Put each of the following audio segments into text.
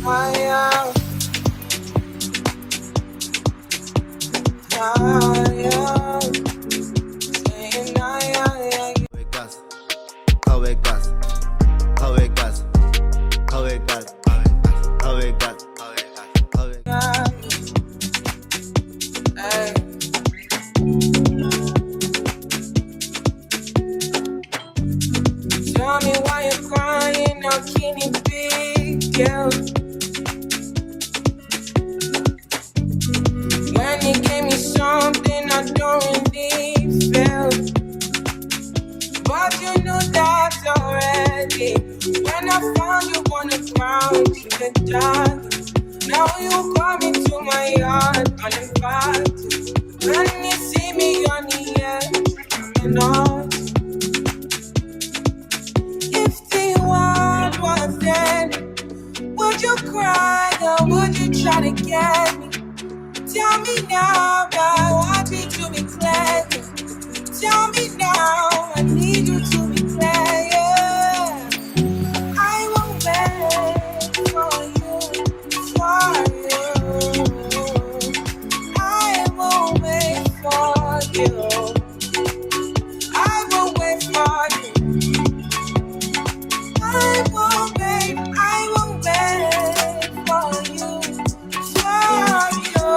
Tell me why you're crying, how can it be, girl? When you gave me something I don't really feel, but you know that already. When I found you on the ground in the dark, now you come into my heart uninvited. When you see me on the edge, I'm not. If the world was dead, would you cry or would you try to get me? Tell me now, I want you to be clear. Tell me now, I need you to be clear. Yeah. I won't wait for you, for you. I won't wait for you. I won't wait for you. I won't wait for you, for you.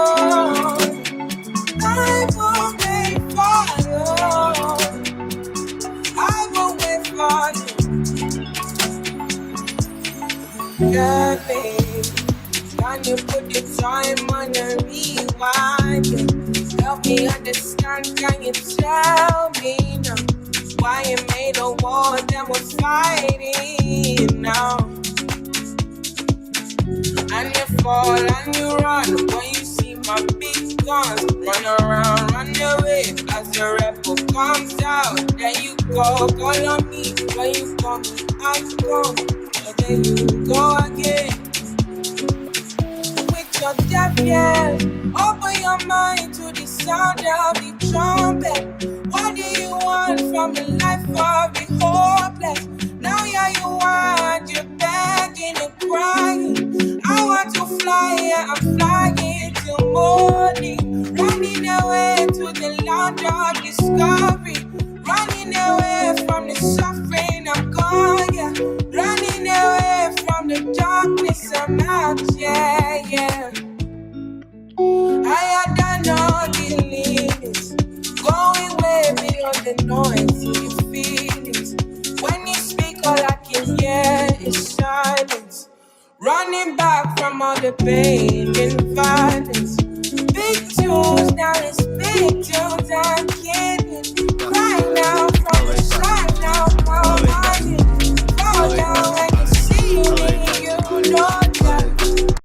I won't wait for you. I won't wait for you. Yeah, babe. Can you put the time on a rewind? Help me understand, can you tell me now why you made a war that was fighting now? And you fall and you run when you see my big guns. Run around, run away as the rebel comes out. Then you go, call on me. When you come, I come. And then you go again. With your deaf ears, open your mind to the sound of the trumpet. What do you want from the life of the hopeless? Now yeah, you want, you're begging and crying. I want to fly, yeah, I'm flying till morning. Running away to the land of discovery. Running away from the suffering I'm gone, yeah. Running away from the darkness I'm out, yeah, yeah. I had done all the limits, going way beyond the noise in your feelings. When you speak, all I can hear is silence. Running back from all the pain and violence. Big tunes, now it's big tunes, I'm kidding.